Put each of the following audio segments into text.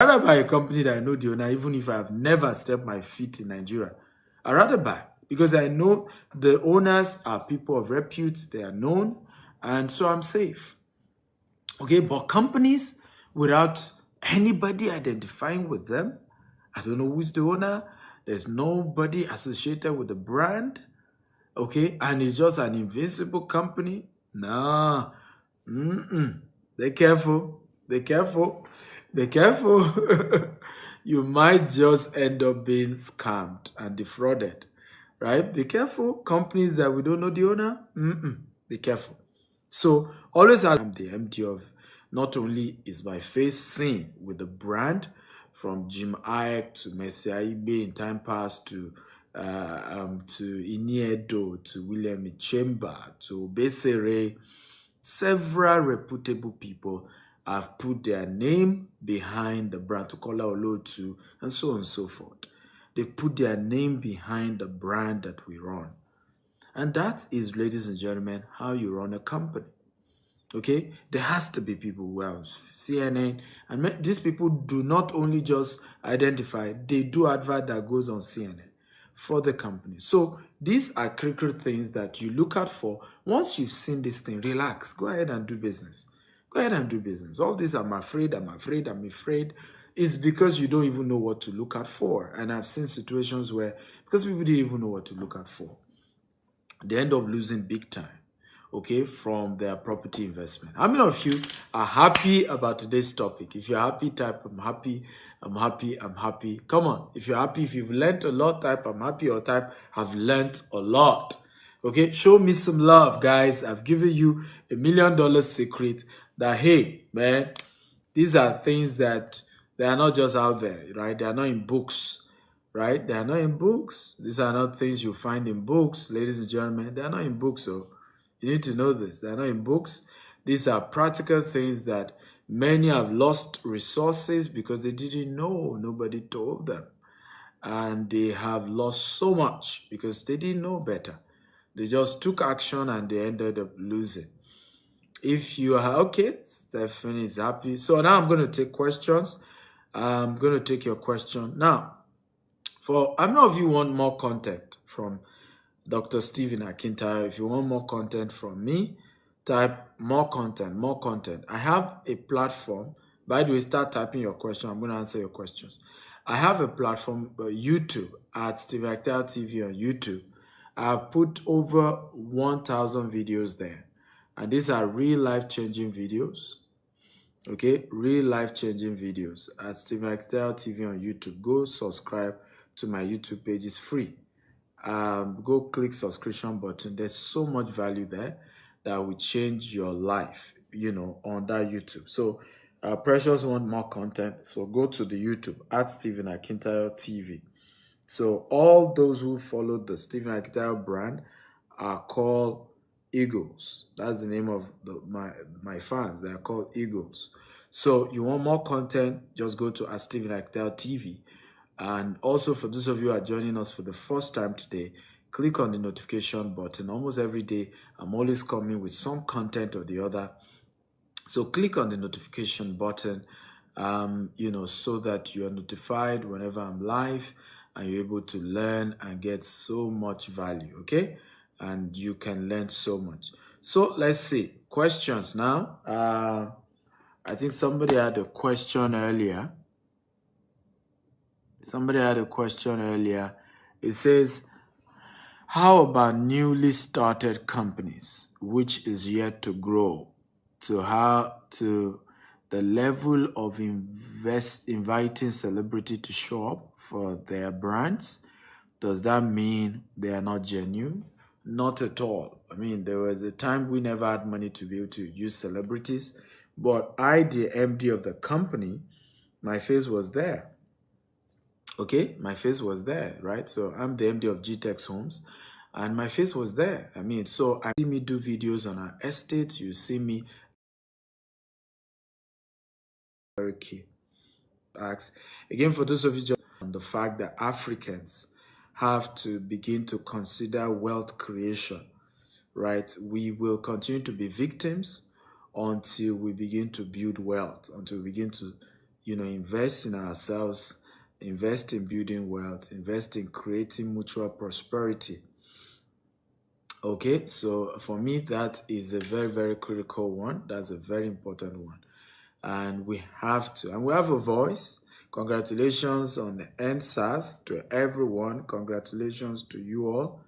rather buy a company that I know the owner, even if I have never stepped my feet in Nigeria. I rather buy because I know the owners are people of repute, they are known, and so I'm safe. Okay, but companies without anybody identifying with them, I don't know who's the owner, there's nobody associated with the brand, okay, and it's just an invisible company. Nah, mm-mm. Be careful, be careful, be careful. You might just end up being scammed and defrauded, right? Be careful. Companies that we don't know the owner, be careful. So always I'm the MD of, not only is my face seen with the brand from Jim Iyke to Messi Aibe in time past to Iniedo to William Ichemba to Besere, several reputable people have put their name behind the brand, to Kola Olotu, and so on and so forth. They put their name behind the brand that we run. And that is, ladies and gentlemen, how you run a company. Okay, there has to be people who have CNN, and these people do not only just identify, they do advert that goes on CNN for the company. So these are critical things that you look out for. Once you've seen this thing, relax, go ahead and do business. Go ahead and do business. All this, I'm afraid, is because you don't even know what to look out for. And I've seen situations where, because people didn't even know what to look out for, they end up losing big time, okay, from their property investment. How many of you are happy about today's topic? If you're happy, type I'm happy, I'm happy, I'm happy. Come on. If you're happy, if you've learned a lot, type I'm happy, or type I've learned a lot. Okay, show me some love, guys. I've given you $1 million secret that, hey, man, these are things that they are not just out there, right? They are not in books, right? They are not in books. These are not things you find in books, ladies and gentlemen. They are not in books, so you need to know this. They are not in books. These are practical things that many have lost resources because they didn't know. Nobody told them. And they have lost so much because they didn't know better. They just took action and they ended up losing. If you are okay, Stephanie is happy. So now I'm going to take questions. I'm going to take your question. Now, for how many of you want more content from Dr. Stephen Akintayo? If you want more content from me, type more content, more content. I have a platform. By the way, start typing your question. I'm going to answer your questions. I have a platform, YouTube, at Stephen Akintayo TV on YouTube. I've put over 1,000 videos there. And these are real life-changing videos. Okay, real life-changing videos at Stephen Akintayo TV on YouTube. Go subscribe to my YouTube page. It's free. Go click subscription button. There's so much value there that will change your life, on that YouTube. So Precious want more content, so go to the YouTube at Stephen Akintayo TV. So all those who follow the Stephen Akintayo brand are called Eagles. That's the name of my fans. They are called Eagles. So you want more content, just go to at Stephen Akintayo TV. And also, for those of you who are joining us for the first time today, click on the notification button. Almost every day, I'm always coming with some content or the other. So click on the notification button, so that you are notified whenever I'm live and you're able to learn and get so much value, okay? And you can learn so much. So let's see. Questions now. I think somebody had a question earlier. It says, how about newly started companies, which is yet to grow to the level of inviting celebrity to show up for their brands? Does that mean they are not genuine? Not at all. I mean, there was a time we never had money to be able to use celebrities, but I, the MD of the company, my face was there. Okay, my face was there, right? So I'm the MD of GTEX Homes, and my face was there. I mean, so I see me do videos on our estate. You see me very key. Ask again, for those of you just on the fact that Africans have to begin to consider wealth creation, right? We will continue to be victims until we begin to build wealth, until we begin to, invest in ourselves, invest in building wealth, invest in creating mutual prosperity. Okay, so for me, that is a very, very critical one. That's a very important one. And we have to, and we have a voice. Congratulations on the NSAS to everyone. Congratulations to you all.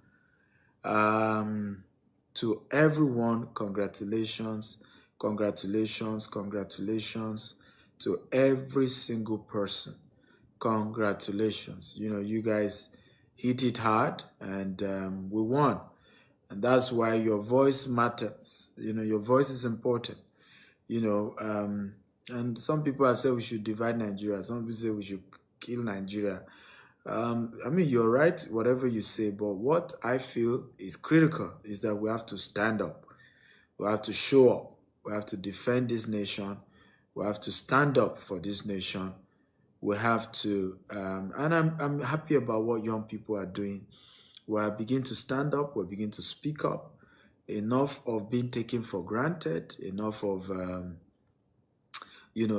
To everyone, congratulations, congratulations, congratulations to every single person. Congratulations. You guys hit it hard and we won. And that's why your voice matters. Your voice is important. And some people have said we should divide Nigeria. Some people say we should kill Nigeria. I mean, you're right, whatever you say, but what I feel is critical is that we have to stand up. We have to show up. We have to defend this nation. We have to stand up for this nation. We have to, and I'm happy about what young people are doing. We are beginning to stand up. We're beginning to speak up. Enough of being taken for granted. Enough of,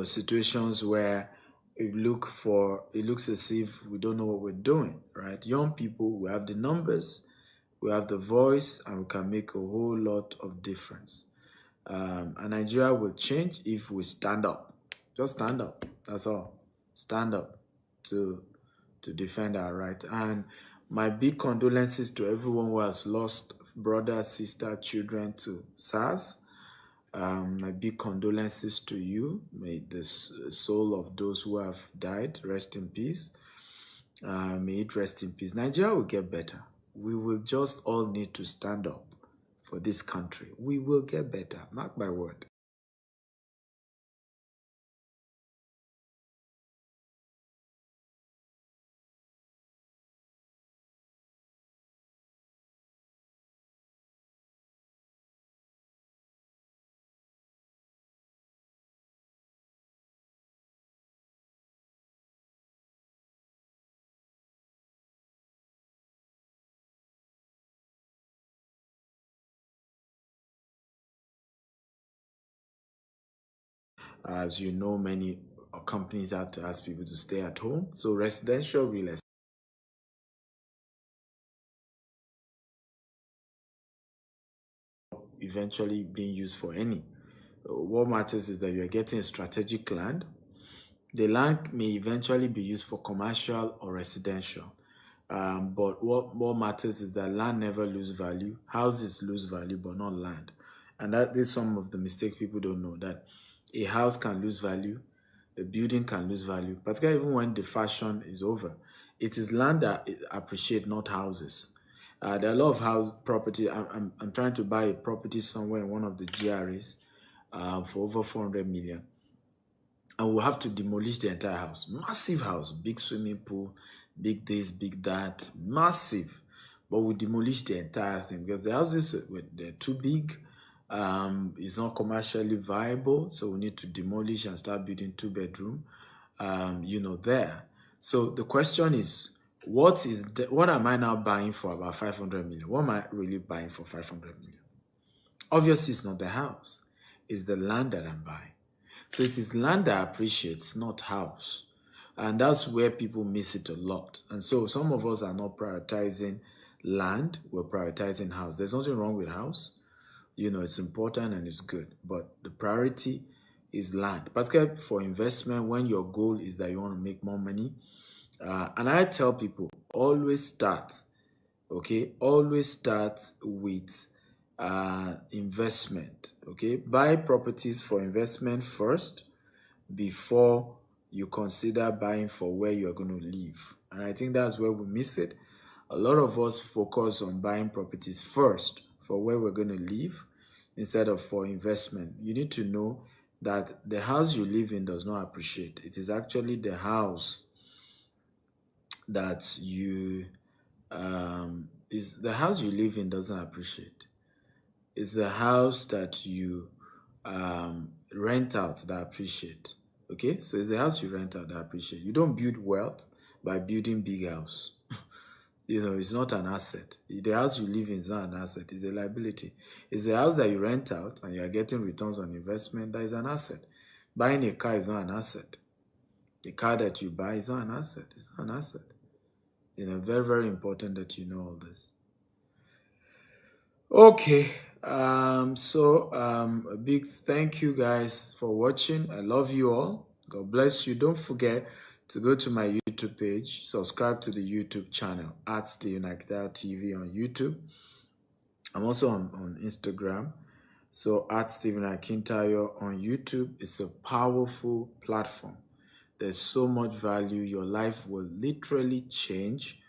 situations where it looks as if we don't know what we're doing, right? Young people, we have the numbers, we have the voice, and we can make a whole lot of difference. And Nigeria will change if we stand up. Just stand up. That's all. Stand up to defend our right. And my big condolences to everyone who has lost brother, sister, children to SARS. My big condolences to you. May the soul of those who have died rest in peace. May it rest in peace. Nigeria will get better. We will just all need to stand up for this country. We will get better. Mark my word. As you know, many companies have to ask people to stay at home. So residential real estate eventually being used for any. What matters is that you're getting a strategic land. The land may eventually be used for commercial or residential. But what matters is that land never lose value. Houses lose value, but not land. And that is some of the mistakes people don't know, that a house can lose value, a building can lose value, particularly even when the fashion is over. It is land that appreciate, not houses. There are a lot of house property. I'm trying to buy a property somewhere in one of the GRAs for over 400 million. And we'll have to demolish the entire house. Massive house, big swimming pool, big this, big that, massive. But we demolish the entire thing because the houses, they're too big. It's not commercially viable. So we need to demolish and start building 2-bedroom, there. So the question is, what am I now buying for about 500 million? What am I really buying for 500 million? Obviously, it's not the house. It's the land that I'm buying. So it is land that appreciates, not house. And that's where people miss it a lot. And so some of us are not prioritizing land, we're prioritizing house. There's nothing wrong with house. It's important and it's good. But the priority is land. Particularly for investment, when your goal is that you want to make more money. And I tell people, always start, okay? Always start with investment, okay? Buy properties for investment first before you consider buying for where you're going to live. And I think that's where we miss it. A lot of us focus on buying properties first for where we're going to live instead of for investment. You need to know that the house you live in does not appreciate. It is actually the house that you is the house you live in doesn't appreciate. It's the house that you rent out that appreciate. Okay, so it's the house you rent out that appreciate. You don't build wealth by building big house. It's not an asset. The house you live in is not an asset. It's a liability. It's the house that you rent out and you are getting returns on investment that is an asset. Buying a car is not an asset. The car that you buy is not an asset. It's not an asset. Very, very important that you know all this. Okay. A big thank you guys for watching. I love you all. God bless you. Don't forget to go to my YouTube page, subscribe to the YouTube channel at Stephen Akitayo TV on YouTube. I'm also on Instagram. So at Stephen Akintayo on YouTube. It's a powerful platform. There's so much value. Your life will literally change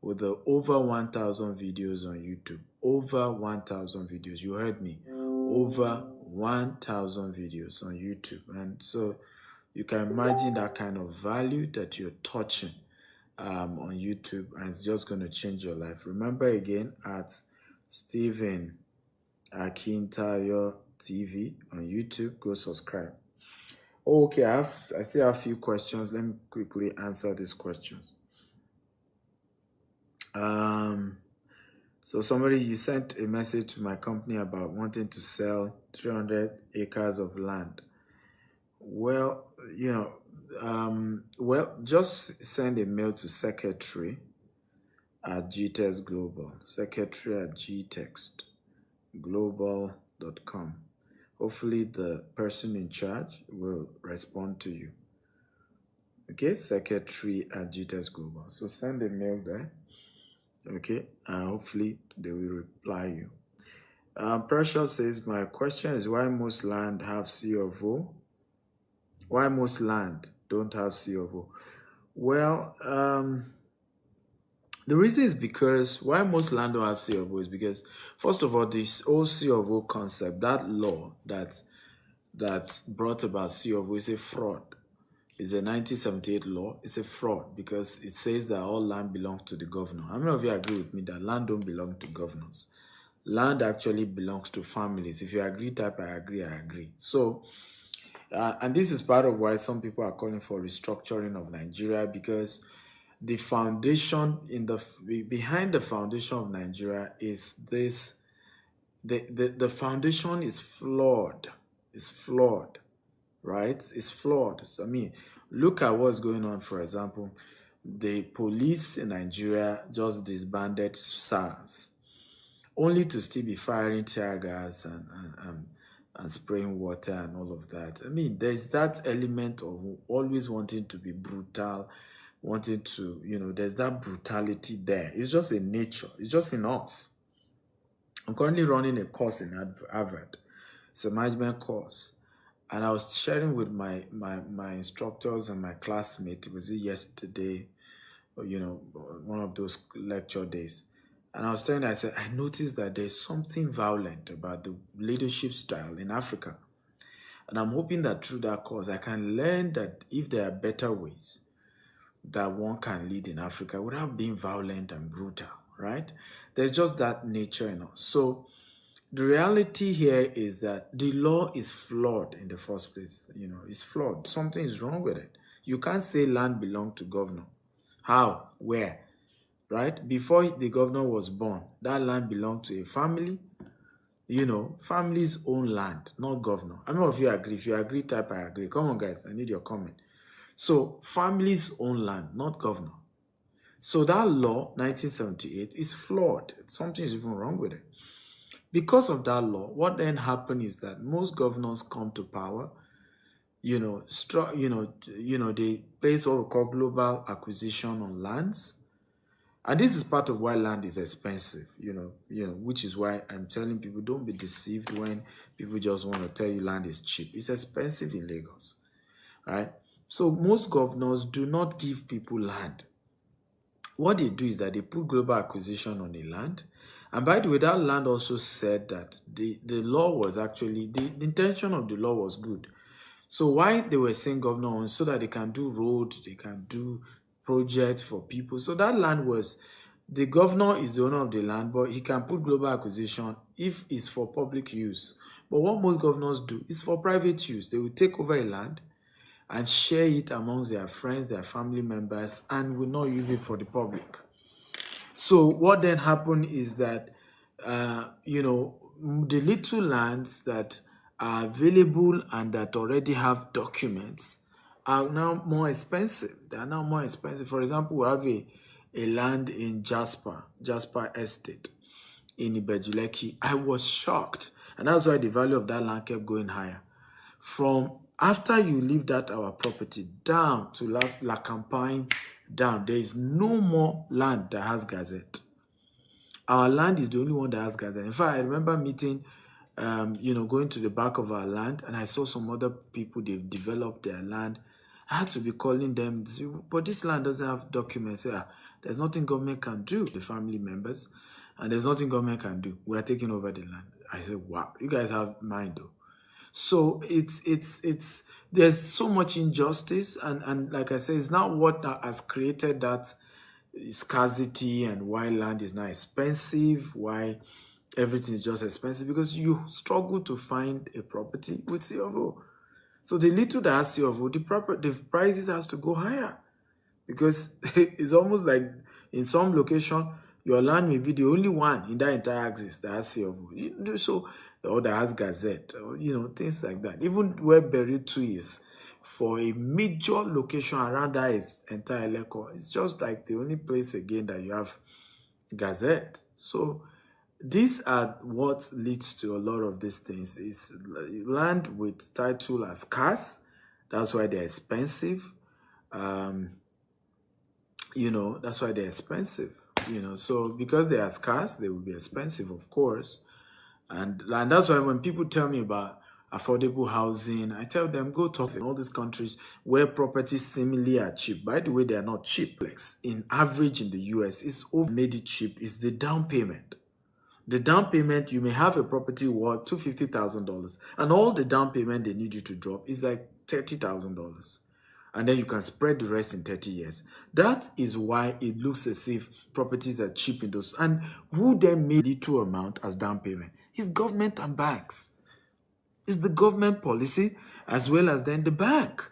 with the over 1,000 videos on YouTube. Over 1,000 videos. You heard me. Over 1,000 videos on YouTube. And so you can imagine that kind of value that you're touching on YouTube, and it's just going to change your life. Remember again, at Stephen Akintayo TV on YouTube. Go subscribe. Okay, I still have a few questions. Let me quickly answer these questions. So somebody, you sent a message to my company about wanting to sell 300 acres of land. Well, just send a mail to secretary at GTEX Global, secretary at gtextglobal.com. Hopefully the person in charge will respond to you. Okay, secretary at GTEX Global. So send a mail there. Okay, hopefully they will reply you. Precious says, my question is why most land have C of O? Why most land don't have C of O? Well, the reason is because why most land don't have C of O is because, first of all, this whole C of O concept, that law that brought about C of O is a fraud. It's a 1978 law. It's a fraud because it says that all land belongs to the governor. How many of you agree with me that land don't belong to governors? Land actually belongs to families. If you agree, type I agree, I agree. So, and this is part of why some people are calling for restructuring of Nigeria, because the foundation behind the foundation of Nigeria is this. The foundation is flawed. It's flawed. Right? It's flawed. So, I mean, look at what's going on. For example, the police in Nigeria just disbanded SARS, only to still be firing tear gas and spraying water and all of that. I mean, there's that element of always wanting to be brutal, wanting to, there's that brutality there. It's just a nature. It's just in us. I'm currently running a course in Harvard. It's a management course. And I was sharing with my instructors and my classmates, was it yesterday, or, one of those lecture days. And I was telling them, I said, I noticed that there's something violent about the leadership style in Africa. And I'm hoping that through that course, I can learn that if there are better ways that one can lead in Africa without being violent and brutal, right? There's just that nature in us. So the reality here is that the law is flawed in the first place. It's flawed. Something is wrong with it. You can't say land belonged to governor. How? Where? Right? Before the governor was born, that land belonged to a family. Family's own land, not governor. How many of you agree? If you agree, type I agree. Come on, guys. I need your comment. So, family's own land, not governor. So that law, 1978, is flawed. Something is even wrong with it. Because of that law, what then happened is that most governors come to power, they place what we call global acquisition on lands. And this is part of why land is expensive, which is why I'm telling people, don't be deceived when people just want to tell you land is cheap. It's expensive in Lagos, right? So most governors do not give people land. What they do is that they put global acquisition on the land. And by the way, that land also said that the law was actually, the intention of the law was good. So why they were saying governor on, so that they can do road, they can do projects for people. So that land was, the governor is the owner of the land, but he can put global acquisition if it's for public use. But what most governors do is for private use. They will take over a land and share it amongst their friends, their family members, and will not use it for the public. So what then happened is that, the little lands that are available and that already have documents are now more expensive. They are now more expensive. For example, we have a land in Jasper Estate in Ibejuleki. I was shocked. And that's why the value of that land kept going higher. From after you leave that our property down to La Campagne down, there is no more land that has gazette. Our land is the only one that has gazette. In fact, I remember meeting, going to the back of our land, and I saw some other people, they've developed their land. I had to be calling them, but this land doesn't have documents. There's nothing government can do, the family members, and there's nothing government can do. We are taking over the land. I said, wow, you guys have mind though. So it's there's so much injustice, and like I said, it's not what has created that scarcity and why land is now expensive, why everything is just expensive, because you struggle to find a property with C of O. So the little that has C of O, the prices has to go higher, because it's almost like in some location your land may be the only one in that entire axis that has C of O. So, or that has gazette, or things like that. Even where Berry 2 is, for a major location around that is entire Eleko, it's just like the only place again that you have gazette. So these are what leads to a lot of these things. Is land with title as scarce. That's why they're expensive. That's why they're expensive. So because they are scarce, they will be expensive, of course. And that's why when people tell me about affordable housing, I tell them, go talk in all these countries where properties seemingly are cheap. By the way, they are not cheap. In average in the US, it's over made it cheap is the down payment. The down payment, you may have a property worth $250,000, and all the down payment they need you to drop is like $30,000. And then you can spread the rest in 30 years. That is why it looks as if properties are cheap in those. And who then made little amount as down payment? It's government and banks. It's the government policy as well as then the bank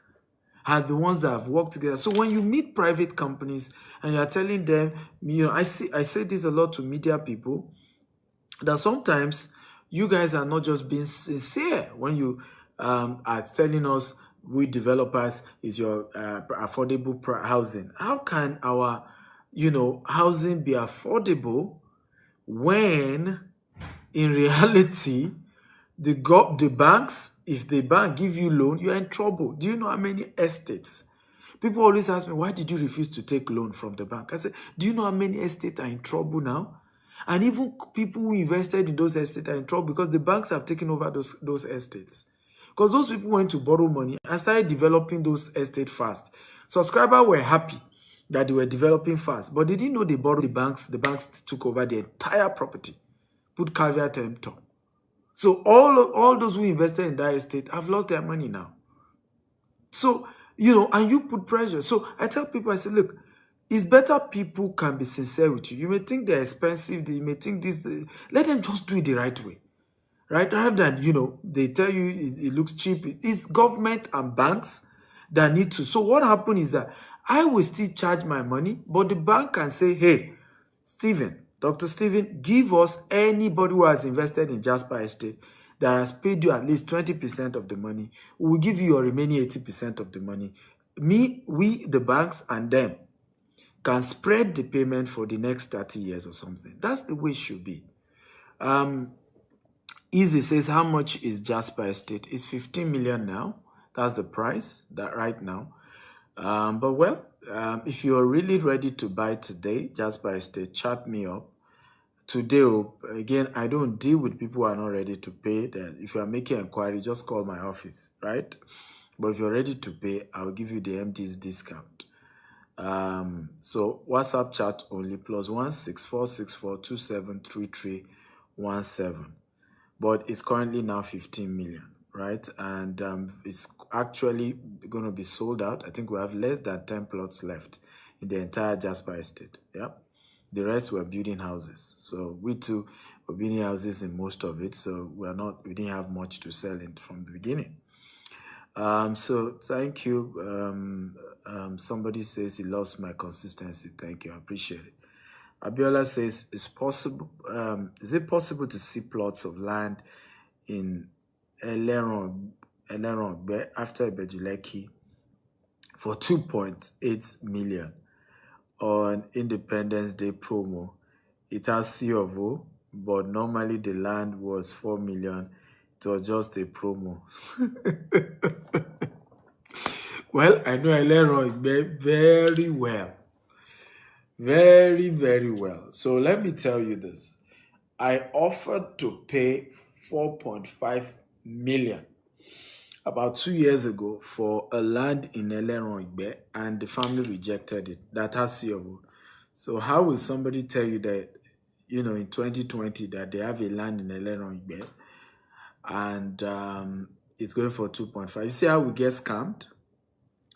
are the ones that have worked together. So when you meet private companies and you're telling them, I say this a lot to media people, that sometimes you guys are not just being sincere when you are telling us we developers is your affordable housing. How can our housing be affordable when in reality the banks, if the bank give you loan, you're in trouble? Do you know how many estates? People always ask me, why did you refuse to take loan from the bank? I said, do you know how many estates are in trouble now? And even people who invested in those estates are in trouble because the banks have taken over those estates. Because those people went to borrow money and started developing those estates fast. Subscribers were happy that they were developing fast, but they didn't know they borrowed the banks took over the entire property, put caveat emptor. So all those who invested in that estate have lost their money now. So, and you put pressure. So I tell people, I say, look, it's better people can be sincere with you. You may think they're expensive, you may think this, let them just do it the right way. Right? Rather than, they tell you it looks cheap. It's government and banks that need to. So what happened is that I will still charge my money, but the bank can say, hey, Dr. Stephen, give us anybody who has invested in Jasper Estate that has paid you at least 20% of the money. We will give you your remaining 80% of the money. We, the banks, and them can spread the payment for the next 30 years or something. That's the way it should be. Easy says, how much is Jasper Estate? It's 15 million now. That's the price that right now. If you're really ready to buy today, Jasper Estate, chat me up. Today, again, I don't deal with people who are not ready to pay. Then if you are making inquiry, just call my office, right? But if you're ready to pay, I'll give you the MD's discount. So WhatsApp chat only, +1 6464 273317. But it's currently now 15 million, right? And it's actually going to be sold out. I think we have less than 10 plots left in the entire Jasper Estate. Yeah. The rest were building houses. So we too were building houses in most of it. So we didn't have much to sell in from the beginning. So thank you. Somebody says he lost my consistency. Thank you. I appreciate it. Abiola says, is it possible to see plots of land in Eleron after Ibejuleki for 2.8 million on Independence Day promo. It has C of O, but normally the land was 4 million. It was just a promo. Well, I know Eleron very well. Very, very well. So let me tell you this. I offered to pay 4.5 million about 2 years ago for a land in Eleron Igbe, and the family rejected it. That has CFO. So how will somebody tell you that, in 2020 that they have a land in Eleron Igbe and it's going for 2.5? You see how we get scammed,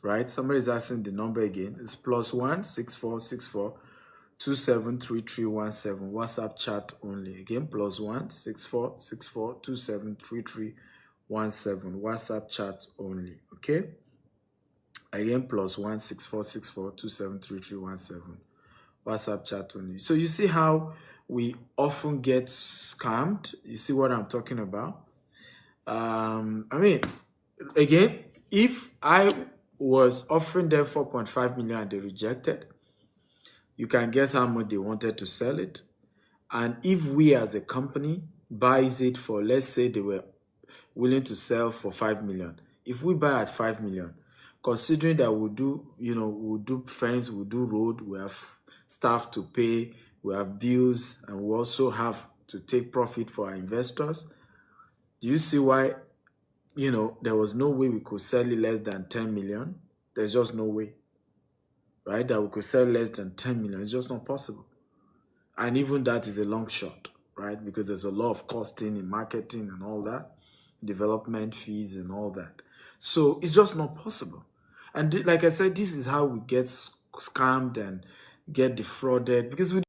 right? Somebody is asking the number again. It's +1 6464 273317. WhatsApp chat only. Again, +1 6464 273317. WhatsApp chat only. Okay. Again, +1 6464 273317. WhatsApp chat only. So you see how we often get scammed. You see what I'm talking about? I mean, again, if I was offering them 4.5 million and they rejected, you can guess how much they wanted to sell it. And if we as a company buys it for, let's say they were willing to sell for 5 million. If we buy at 5 million, considering that we'll do fence, we'll do road, we have staff to pay, we have bills, and we also have to take profit for our investors. Do you see why, there was no way we could sell it less than 10 million? There's just no way, right? That we could sell less than 10 million. It's just not possible. And even that is a long shot, right? Because there's a lot of costing in marketing and all that, development fees and all that. So it's just not possible. And like I said, this is how we get scammed and get defrauded, because we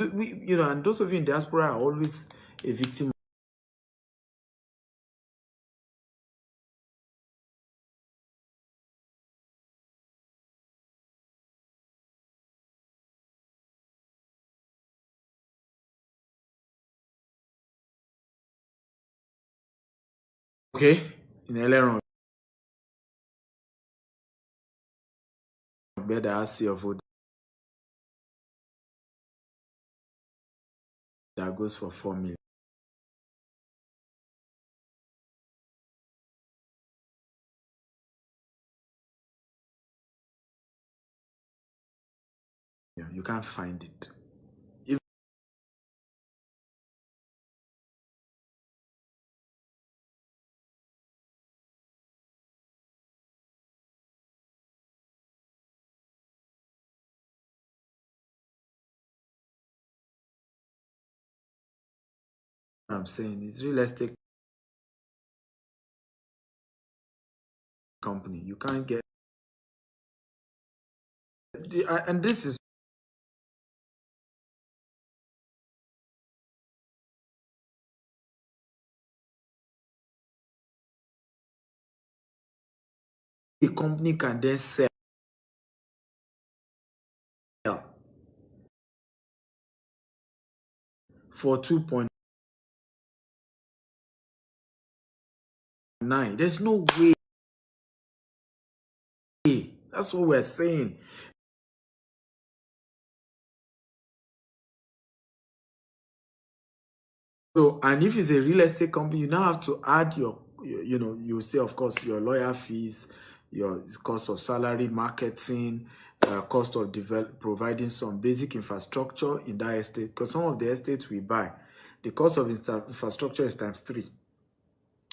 and those of you in diaspora are always a victim. Okay, in Eleron, better CFO that goes for 4 million. You can't find it. I'm saying it's real estate company. You can't get, and this is a company can then sell for 2.9. There's no way. That's what we're saying. So, and if it's a real estate company, you now have to add you say, of course, your lawyer fees, your cost of salary, marketing, cost of providing some basic infrastructure in that estate. Because some of the estates we buy, the cost of infrastructure is ×3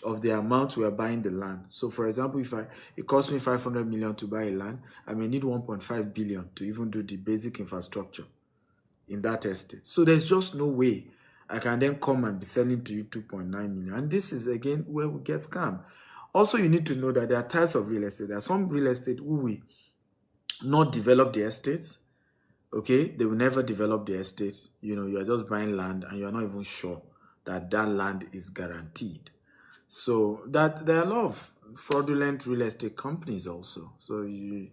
of the amount we are buying the land. So, for example, if it costs me 500 million to buy a land, I may need 1.5 billion to even do the basic infrastructure in that estate. So there's just no way I can then come and be selling to you 2.9 million. And this is, again, where we get scammed. Also, you need to know that there are types of real estate. There are some real estate who will not develop the estates. Okay, they will never develop the estate. You are just buying land and you're not even sure that that land is guaranteed. So that there are a lot of fraudulent real estate companies also. So the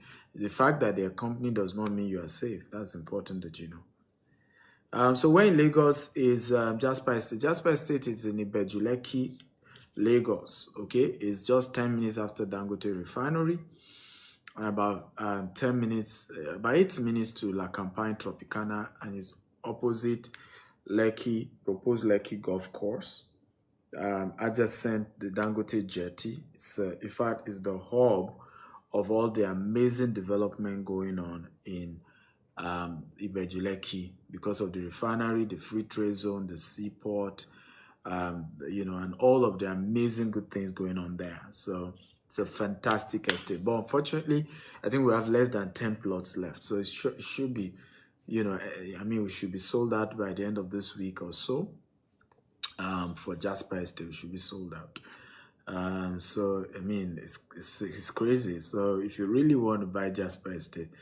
fact that they're a company does not mean you are safe. That's important that you know. So where in Lagos is Jasper Estate? Jasper Estate is in Ibeju-Lekki, Lagos. Okay, it's just 10 minutes after Dangote Refinery, and about 10 minutes, about 8 minutes to La Campagne Tropicana, and it's opposite Lekki, proposed Lekki Golf Course, adjacent the Dangote Jetty. It's in fact, it's the hub of all the amazing development going on in Ibeju-Lekki because of the refinery, the free trade zone, the seaport, and all of the amazing good things going on there. So it's a fantastic estate. But unfortunately, I think we have less than 10 plots left. So it should be, we should be sold out by the end of this week or so. For Jasper Estate, we should be sold out. So I mean, it's crazy. So if you really want to buy Jasper Estate,